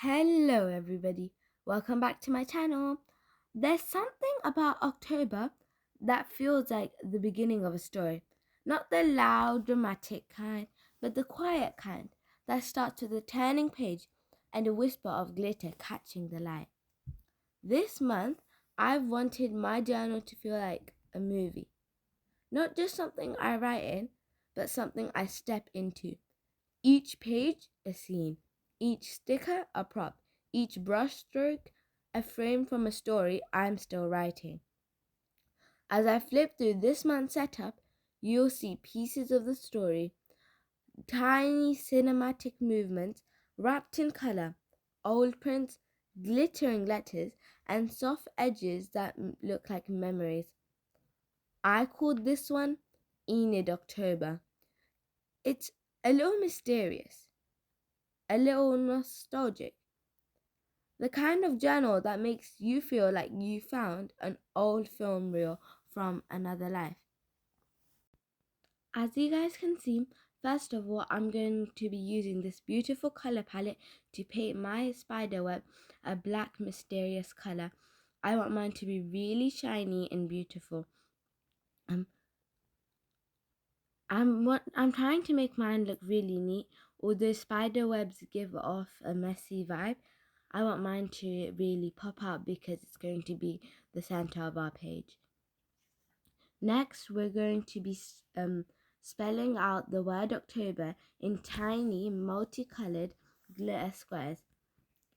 Hello everybody, welcome back to my channel. There's something about October that feels like the beginning of a story. Not the loud dramatic kind, but the quiet kind that starts with a turning page and a whisper of glitter catching the light. This month, I've wanted my journal to feel like a movie. Not just something I write in, but something I step into. Each page a scene, each sticker a prop, each brushstroke a frame from a story I'm still writing. As I flip through this month's setup, you'll see pieces of the story, tiny cinematic movements wrapped in color, old prints, glittering letters, and soft edges that look like memories. I called this one Enid October. It's a little mysterious, a little nostalgic. The kind of journal that makes you feel like you found an old film reel from another life. As you guys can see, first of all, I'm going to be using this beautiful color palette to paint my spider web a black mysterious color. I want mine to be really shiny and beautiful. I'm trying to make mine look really neat. Although spider webs give off a messy vibe, I want mine to really pop out because it's going to be the center of our page. Next, we're going to be spelling out the word October in tiny multicolored glitter squares,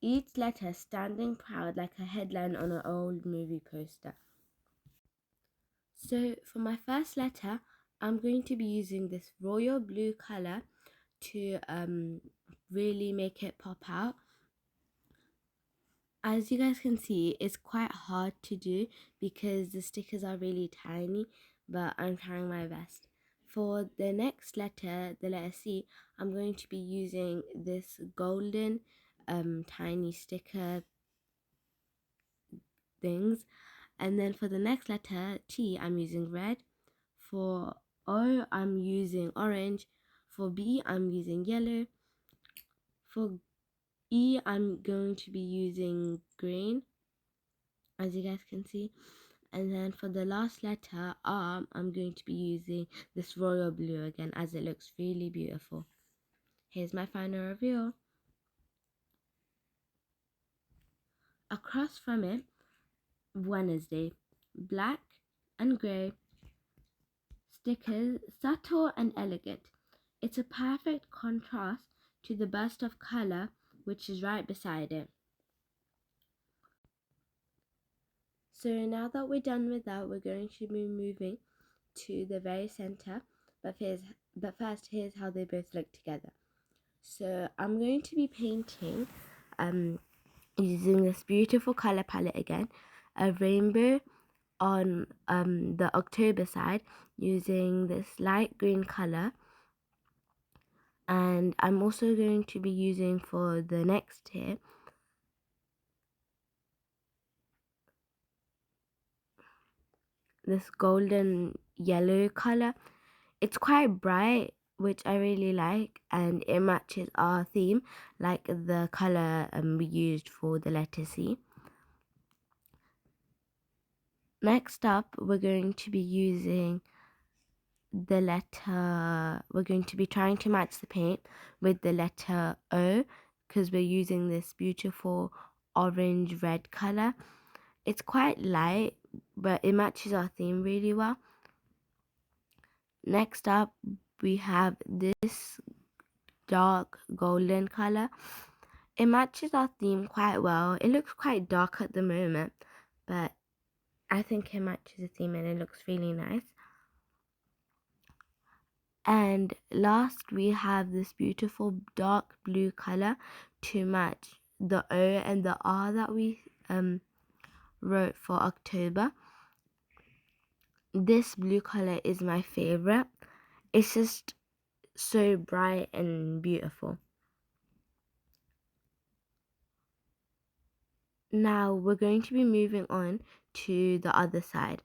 each letter standing proud like a headline on an old movie poster. So for my first letter, I'm going to be using this royal blue color to really make it pop out. As you guys can see, it's quite hard to do because the stickers are really tiny, but I'm trying my best. For the next letter, the letter C, I'm going to be using this golden tiny sticker things. And then for the next letter, T, I'm using red. For O, I'm using orange. For B, I'm using yellow. For E, I'm going to be using green, as you guys can see. And then for the last letter, R, I'm going to be using this royal blue again, as it looks really beautiful. Here's my final reveal. Across from it, Wednesday, black and grey stickers, subtle and elegant. It's a perfect contrast to the burst of color which is right beside it. So now that we're done with that, we're going to be moving to the very center. But first, here's how they both look together. So I'm going to be painting using this beautiful color palette again, a rainbow on the October side using this light green color. And I'm also going to be using for the next tier this golden yellow color. It's quite bright, which I really like, and it matches our theme, like the color we used for the letter C. Next up, we're going to be using the letter, we're going to be trying to match the paint with the letter O, because we're using this beautiful orange red color. It's quite light, but it matches our theme really well. Next up, we have this dark golden color. It matches our theme quite well. It looks quite dark at the moment, but I think it matches the theme and it looks really nice. And last, we have this beautiful dark blue color to match the O and the R that we wrote for October. This blue color is my favorite. It's just so bright and beautiful. Now we're going to be moving on to the other side.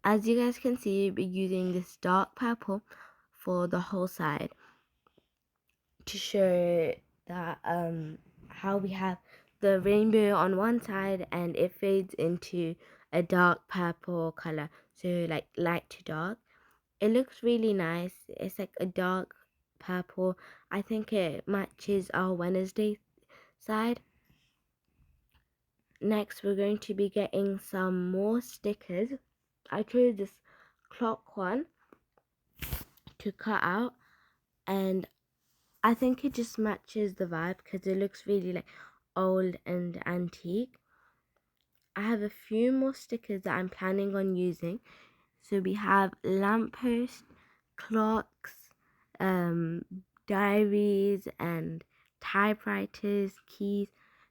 As you guys can see, we're using this dark purple for the whole side to show that how we have the rainbow on one side and it fades into a dark purple color, so like light to dark. It looks really nice. It's like a dark purple. I think it matches our Wednesday side. Next, we're going to be getting some more stickers. I chose this clock one to cut out, and I think it just matches the vibe because it looks really like old and antique. I have a few more stickers that I'm planning on using. So we have lamppost, clocks, diaries, and typewriters, keys.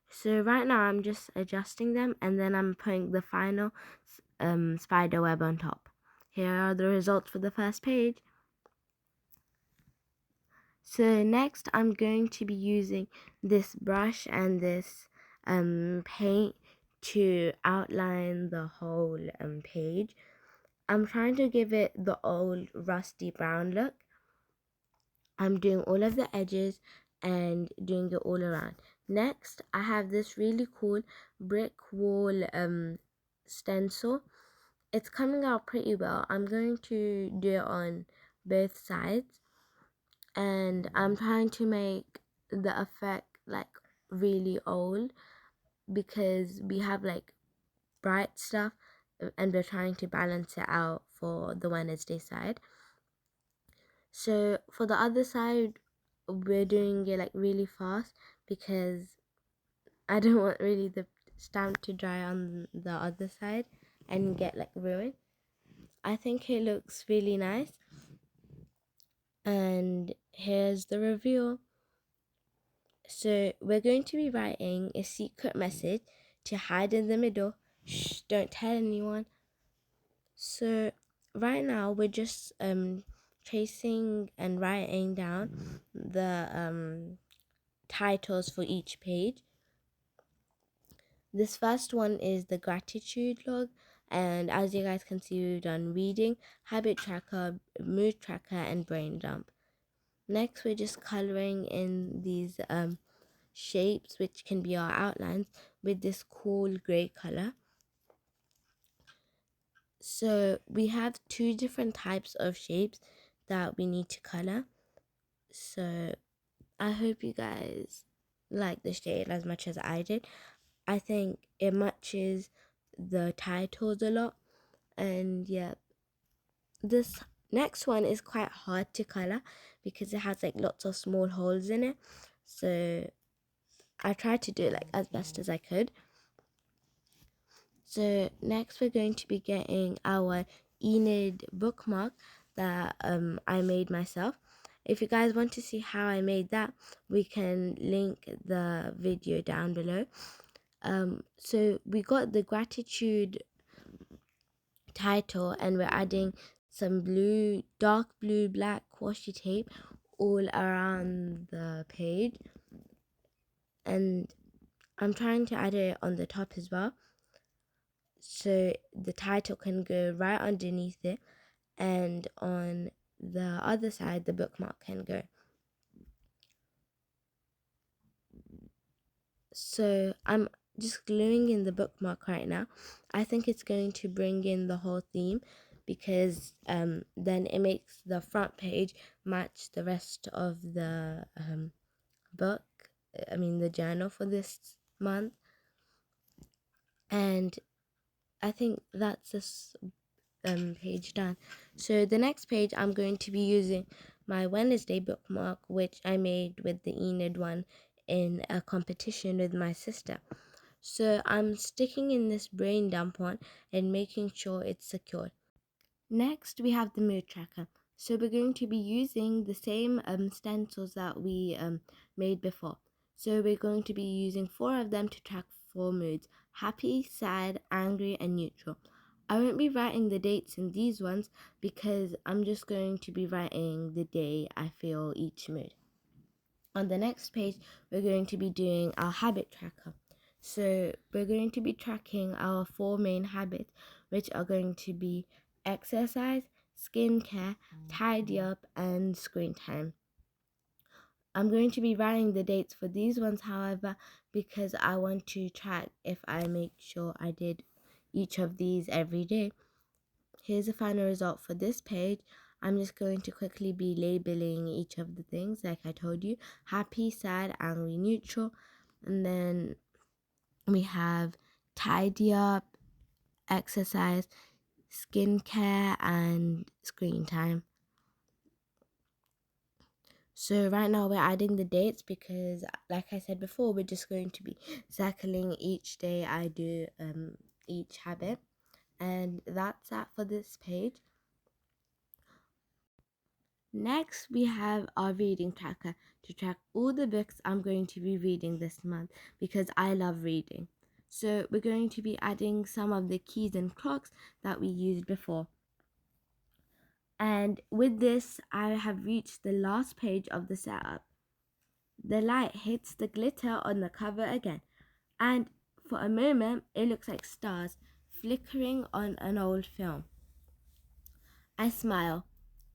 So right now I'm just adjusting them, and then I'm putting the final spider web on top. Here are the results for the first page. So next I'm going to be using this brush and this paint to outline the whole page. I'm trying to give it the old rusty brown look. I'm doing all of the edges and doing it all around. Next, I have this really cool brick wall stencil. It's coming out pretty well. I'm going to do it on both sides, and I'm trying to make the effect like really old because we have like bright stuff and we're trying to balance it out for the Wednesday side. So for the other side, we're doing it like really fast because I don't want really the stamp to dry on the other side and get like ruined. I think it looks really nice. And here's the reveal. So we're going to be writing a secret message to hide in the middle. Shh, don't tell anyone. So right now we're just tracing and writing down the titles for each page. This first one is the gratitude log, and as you guys can see, we've done reading, habit tracker, mood tracker, and brain dump. Next, we're just coloring in these shapes, which can be our outlines, with this cool gray color. So we have two different types of shapes that we need to color. So I hope you guys like the shade as much as I did. I think it matches the titles a lot. And yeah, this next one is quite hard to color because it has like lots of small holes in it. So I tried to do it like as best as I could. So next we're going to be getting our Enid bookmark that I made myself. If you guys want to see how I made that, we can link the video down below. So we got the gratitude title and we're adding some blue, dark blue, black washi tape all around the page, and I'm trying to add it on the top as well so the title can go right underneath it, and on the other side the bookmark can go. So I'm just gluing in the bookmark right now. I think it's going to bring in the whole theme because then it makes the front page match the rest of the book, the journal for this month. And I think that's this page done. So the next page I'm going to be using my Wednesday bookmark, which I made with the Enid one in a competition with my sister. So I'm sticking in this brain dump one and making sure it's secured. Next we have the mood tracker. So we're going to be using the same stencils that we made before. So we're going to be using 4 of them to track 4 moods: happy, sad, angry, and neutral. I won't be writing the dates in these ones because I'm just going to be writing the day I feel each mood. On the next page, we're going to be doing our habit tracker. So we're going to be tracking our 4 main habits, which are going to be exercise, skincare, tidy up, and screen time. I'm going to be writing the dates for these ones, however, because I want to track if I make sure I did each of these every day. Here's the final result for this page. I'm just going to quickly be labeling each of the things like I told you: happy, sad, angry, neutral. And then we have tidy up, exercise, skincare, and screen time. So right now we're adding the dates because, like I said before, we're just going to be circling each day I do each habit. And that's that for this page. Next, we have our reading tracker to track all the books I'm going to be reading this month because I love reading. So we're going to be adding some of the keys and clocks that we used before. And with this, I have reached the last page of the setup. The light hits the glitter on the cover again, and for a moment, it looks like stars flickering on an old film. I smile.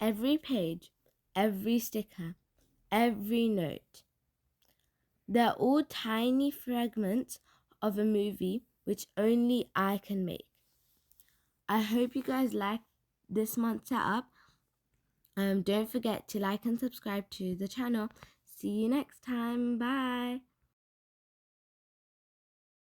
Every page, every sticker, every note. They're all tiny fragments of a movie which only I can make. I hope you guys like this month's setup. Don't forget to like and subscribe to the channel. See you next time. Bye.